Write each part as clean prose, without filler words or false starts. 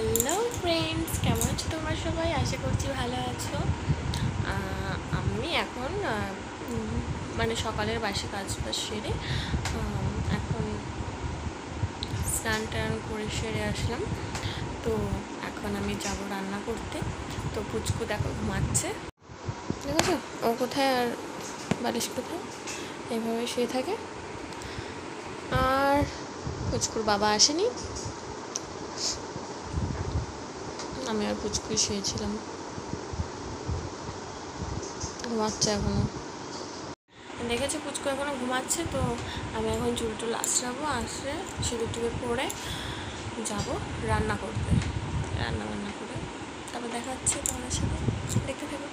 Hello friends, কেমন আছো তোমরা সবাই? আশা করছি ভালো আছো। আমি এখন মানে সকালের বাসি কাজ সেরে এখন স্নান টান করে সেরে আসলাম। তো এখন আমি যাব রান্না করতে। তো পুচকু দেখো ঘুমাচ্ছে, ঠিক আছে? ও কোথায় আর বালিশ কোথায়, এইভাবে শুয়ে থাকে। আর পুচকুর বাবা আসেনি, আমি আর পুচকুই শুয়েছিলাম, ঘুমাচ্ছে এখনও। দেখেছি পুচকু এখনও ঘুমাচ্ছে। তো আমি এখন চুল টুল আঁচড়াবো, আসলে সিঁদুর টিঁদুর পরে যাবো রান্না করতে। রান্না বান্না করে তারপর দেখা যাচ্ছে তোমাদের সাথে, দেখতে থাকো।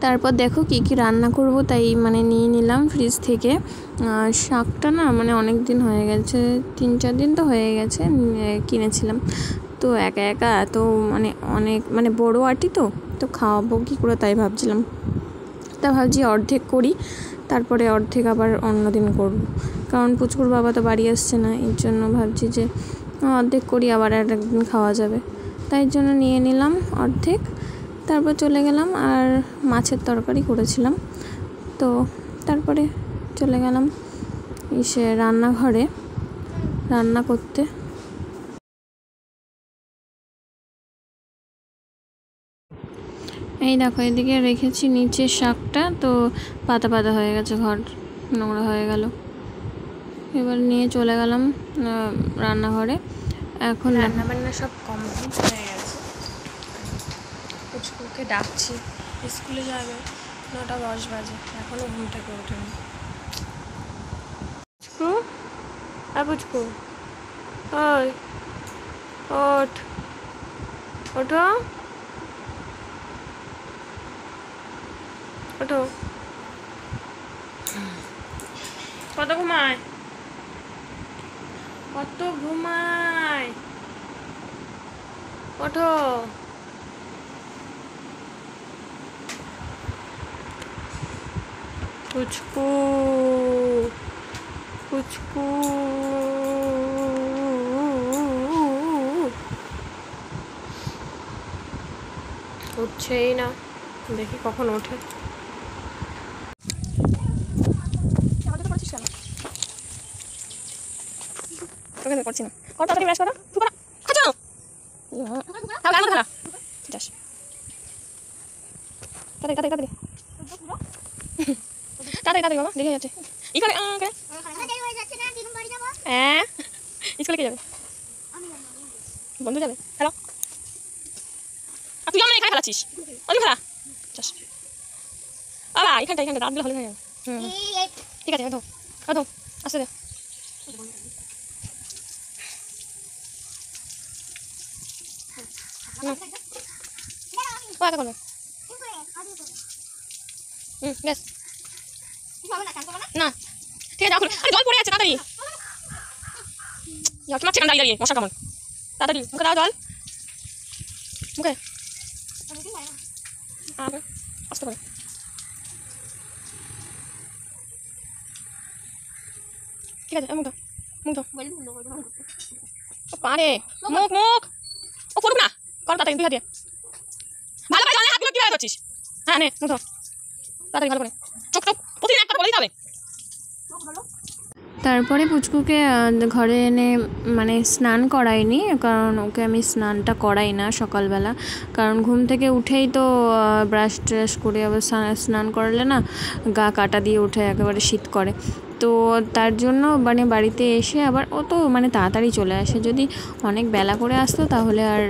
তারপর দেখো কি কি রান্না করব, তাই মানে নিয়ে নিলাম ফ্রিজ থেকে। শাকটা না মানে অনেক দিন হয়ে গেছে, 3-4 দিন তো হয়ে গেছে কিনেছিলাম। তো একা একা এত মানে অনেক মানে বড়ো আটি তো খাওয়াবো কী করে, তাই ভাবছিলাম। তা ভাবছি অর্ধেক করি, তারপরে অর্ধেক আবার অন্য দিন করব, কারণ পুচকুর বাবা তো বাড়ি আসছে না। এর জন্য ভাবছি যে অর্ধেক করি, আবার আর একদিন খাওয়া যাবে। তাই জন্য নিয়ে নিলাম অর্ধেক, তারপর চলে গেলাম। আর মাছের তরকারি করেছিলাম, তো তারপরে চলে গেলাম এসে রান্নাঘরে রান্না করতে। এই দেখো এদিকে রেখেছি নিচের শাকটা, তো পাতা পাতা হয়ে গেছে, ঘর নোংরা হয়ে গেল। এবার নিয়ে চলে গেলাম রান্নাঘরে। এখন রান্নাবান্না সব কমপ্লিট হয়ে গেছে। পুচকুকে ডাকছি, স্কুলে যাবে, 9:10 বাজে, এখনও ঘুম থেকে ওঠেনি। পুচকু, পুচকু, ওই ওঠ, ওঠো ওঠো। কত ঘুমায়, কত ঘুমায়, ওঠো। পুচকু, পুচকু, উঠছেই না, দেখি কখন ওঠে। করছি না, কত তাড়াতাড়ি ব্রাশ করো, তাড়াতাড়ি বাবা, দেখে যাচ্ছে। হ্যাঁ, স্কুলে কে যাবে? বন্ধু যাবে, হ্যালো। তুই আমরা এখানে খেলাচ্ছিস, ওই খেলা বাবা, এখানটা রাতগুলো হলে হয়ে যাবে। ঠিক আছে, আসতে দে। বেশ না, ঠিক আছে, জল পড়ে আছে, তাড়াতাড়ি মারছে কেন দাঁড়িয়ে মশা কেমন, তাড়াতাড়ি মুখে দাও জল, মুখে আসতে পারে। ঠিক আছে, মুখ পারে, মুখ ও ফুটুক না, কর তাড়াতাড়ি, 2 হাত দিয়ে ভালো করে জলে হাতগুলো কিভাবে করছিস? হ্যাঁ নে, মুখ তাড়াতাড়ি ভালো করে, চোখ প্রতিদিন একটা বলে দিতে হবে। তারপরে পুচকুকে ঘরে এনে মানে স্নান করাইনি, কারণ ওকে আমি স্নানটা করাই না সকালবেলা, কারণ ঘুম থেকে উঠেই তো ব্রাশ ট্রাশ করে আবার স্নান করালে না গা কাটা দিয়ে উঠে, একেবারে শীত করে। তো তার জন্য মানে বাড়িতে এসে আবার ও তো মানে তাড়াতাড়ি চলে আসে, যদি অনেক বেলা করে আসতো তাহলে আর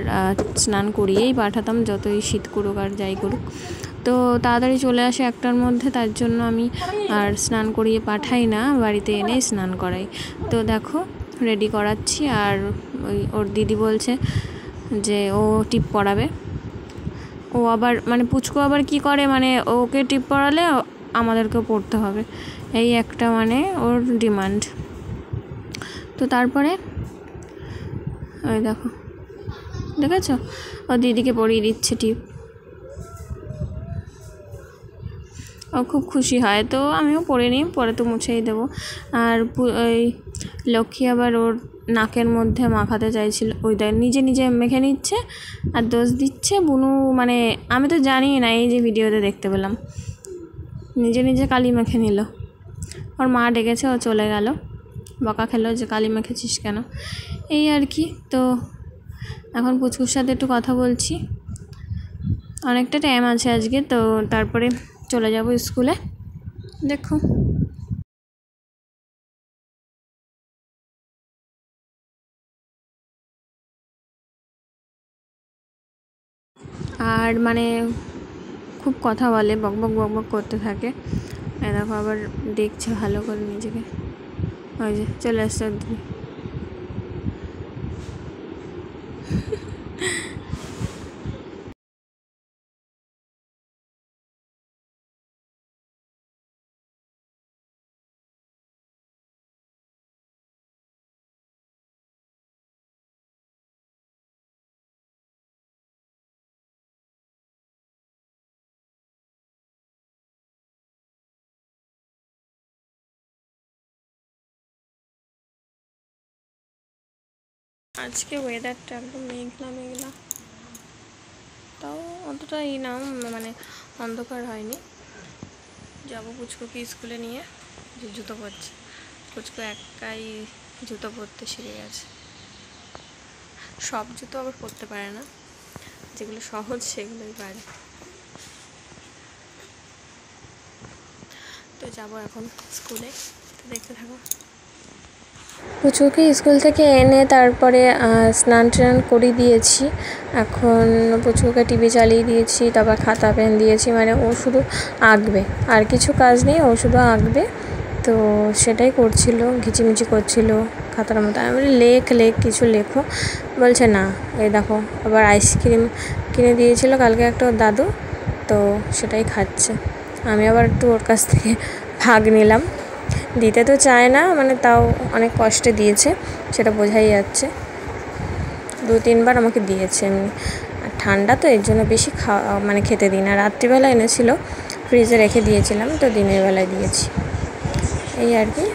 স্নান করিয়েই পাঠাতাম, যতই শীত করুক আর যাই করুক। তো তাড়াতাড়ি চলে আসে 1টার মধ্যে, তার জন্য আমি আর স্নান করিয়ে পাঠাই না, বাড়িতে এনেই স্নান করাই। তো দেখো রেডি করাচ্ছি, আর ওর দিদি বলছে যে ও টিপ পরাবে। ও আবার মানে পুচকু আবার কি করে, মানে ওকে টিপ পরালে আমাদেরকেও পড়তে হবে, এই একটা মানে ওর ডিমান্ড। তো তারপরে ওই দেখো, দেখেছো ও দিদিকে পরিয়ে দিচ্ছে টিপ, ও খুব খুশি হয়। তো আমিও পরে নিই, পরে তো মুছেই দেবো। আর ওই লক্ষ্মী আবার ওর নাকের মধ্যে মাখাতে চাইছিল, ওই দেখ নিজে নিজে মেখে নিচ্ছে আর দোষ দিচ্ছে বুনু, মানে আমি তো জানি না, এই যে ভিডিওতে দেখতে পেলাম নিজে নিজে কালি মেখে নিল। ওর মা ডেকেছে, ও চলে গেল, বকা খেলো যে কালি মেখেছিস কেন, এই আর কি। তো এখন পুচকুর সাথে একটু কথা বলছি, অনেকটা টাইম আছে আজকে, তো তারপরে চলে যাব স্কুলে। দেখো আর মানে খুব কথা বলে, বকবক বকবক করতে থাকে। দেখো আবার দেখছে ভালো করে নিজেকে, ওই যে চলে আসছে দিদি। আজকে ওয়েদারটা একদম মেঘলা মেঘলা, তাও অতটা না, মানে অন্ধকার হয়নি। যাবো পুচকুকে স্কুলে নিয়ে, যে জুতো পরছে, পুচকু একাই জুতো পরতে শিখে গেছে। সব জুতো আবার পরতে পারে না, যেগুলো সহজ সেগুলোই পারে। তো যাবো এখন স্কুলে, তো দেখতে থাকো। পুচুকে স্কুল থেকে এনে তারপরে স্নান টান করে দিয়েছি। এখন পুচুকে টিভি চালিয়ে দিয়েছি, তারপর খাতা পেন দিয়েছি, মানে ও শুধু আঁকবে, আর কিছু কাজ নেই, ও শুধু আঁকবে। তো সেটাই করছিল, ঘিচিমিচি করছিল খাতার মতো। আমি বলি লেখ কিছু লেখো, বলছে না। এই দেখো আবার আইসক্রিম কিনে দিয়েছিল কালকে একটা ওর দাদু, তো সেটাই খাচ্ছে। আমি আবার একটু ওর কাছ থেকে ভাগ নিলাম, দিতে তো চায় না, মানে তাও অনেক কষ্টে দিয়েছে, সেটা বোঝাই যাচ্ছে। 2-3 বার আমাকে দিয়েছে এমনি। আর ঠান্ডা তো এর জন্য বেশি মানে খেতে দিই না। রাত্রিবেলা এনেছিল, ফ্রিজে রেখে দিয়েছিলাম, তো দিনের বেলায় দিয়েছি, এই আর কি।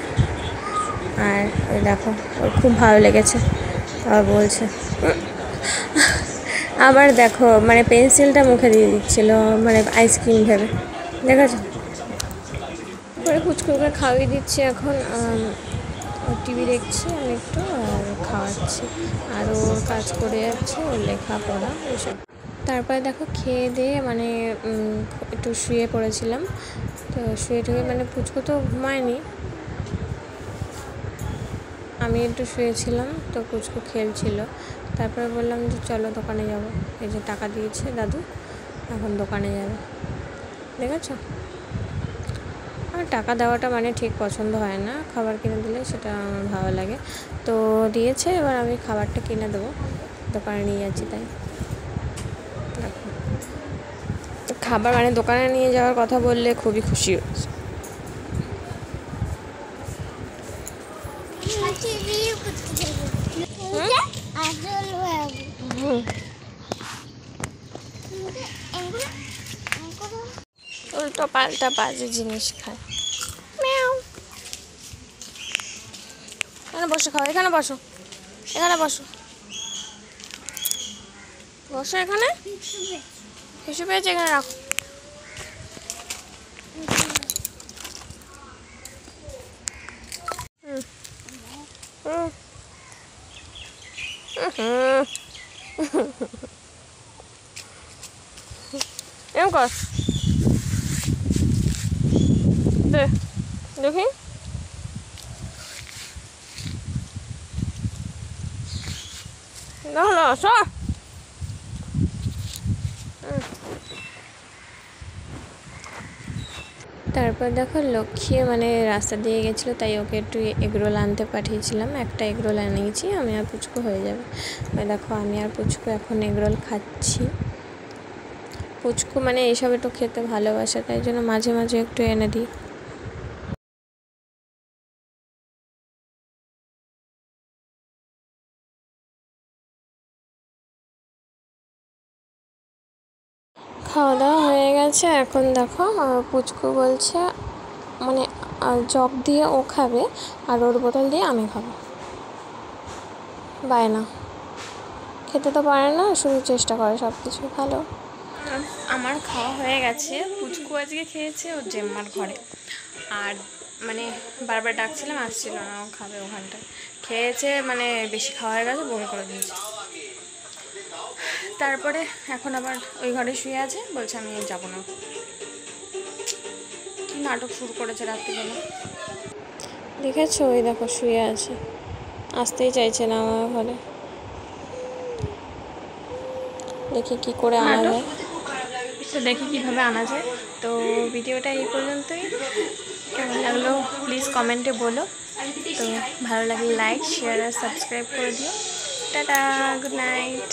আর ওই দেখো ওর খুব ভালো লেগেছে, আবার বলছে। আবার দেখো মানে পেন্সিলটা মুখে দিয়ে দিচ্ছিল, মানে আইসক্রিম ভেবে, দেখেছো। পরে পুচকুকে খাওয়িয়ে দিচ্ছি এখন, টিভি দেখছি আমি একটু, আর খাওয়াচ্ছি, আর ওর কাজ করে যাচ্ছে, ওর লেখাপড়া এসব। তারপরে দেখো খেয়ে দিয়ে মানে একটু শুয়ে পড়েছিলাম। তো শুয়ে টুয়ে মানে পুচকু তো ঘুমায়নি, আমি একটু শুয়েছিলাম, তো পুচকু খেলছিল। তারপরে বললাম যে চলো দোকানে যাব, এই যে টাকা দিয়েছে দাদু, এখন দোকানে যাবে, দেখেছো। আমার টাকা দেওয়াটা মানে ঠিক পছন্দ হয় না, খাবার কিনে দিলে সেটা আমার ভালো লাগে। তো দিয়েছে, এবার আমি খাবারটা কিনে দেবো, দোকানে নিয়ে যাচ্ছি তাই। খাবার মানে দোকানে নিয়ে যাওয়ার কথা বললে খুবই খুশি হচ্ছে। উল্টো পাল্টা বাজে জিনিস খায়। এখানে বসে খাও, এখানে বসো, এখানে বসো, বসো এখানে, কিছু পেয়েছে এখানে রাখো। এরকম কর, দেখি না সর। তারপর দেখো লক্ষ্মী মানে রাস্তা দিয়ে গেছিলো, তাই ওকে একটু এগরোল আনতে পাঠিয়েছিলাম, একটা এগরোল আনিয়েছি, আমি আর পুচকু হয়ে যাবে। দেখো আমি আর পুচকু এখন এগরোল খাচ্ছি। পুচকু মানে এইসব একটু খেতে ভালোবাসে, তাই জন্য মাঝে মাঝে একটু এনে দিই। খাওয়া দাওয়া হয়ে গেছে, এখন দেখো পুচকু বলছে মানে জগ দিয়ে ও খাবে, আর ওর বোতল দিয়ে আমি খাবো। বায়না, খেতে তো পারে না, শুধু চেষ্টা করে সব কিছু। ভালো। আমার খাওয়া হয়ে গেছে। পুচকু আজকে খেয়েছে ওর জেম্মার ঘরে, আর মানে বারবার ডাকছিলাম, আসছিল না, ও খাবে ওখানটায়। খেয়েছে, মানে বেশি খাওয়া হয়ে গেছে, বমি করে দিয়েছে। তারপরে এখন আবার ওই ঘরে শুয়ে আছে, বলছে আমি যাবো না। কি নাটক শুরু করেছে রাত্রিবেলা, দেখেছো? ওই দেখো শুয়ে আছে, আসতেই চাইছে না আমার ঘরে। দেখি কি করে আনা যায়, তো দেখি কীভাবে আনা যায়। তো ভিডিওটা এই পর্যন্তই। কেমন লাগলো প্লিজ কমেন্টে বলো। তো ভালো লাগলে লাইক, শেয়ার আর সাবস্ক্রাইব করে দিও। Tata, good night.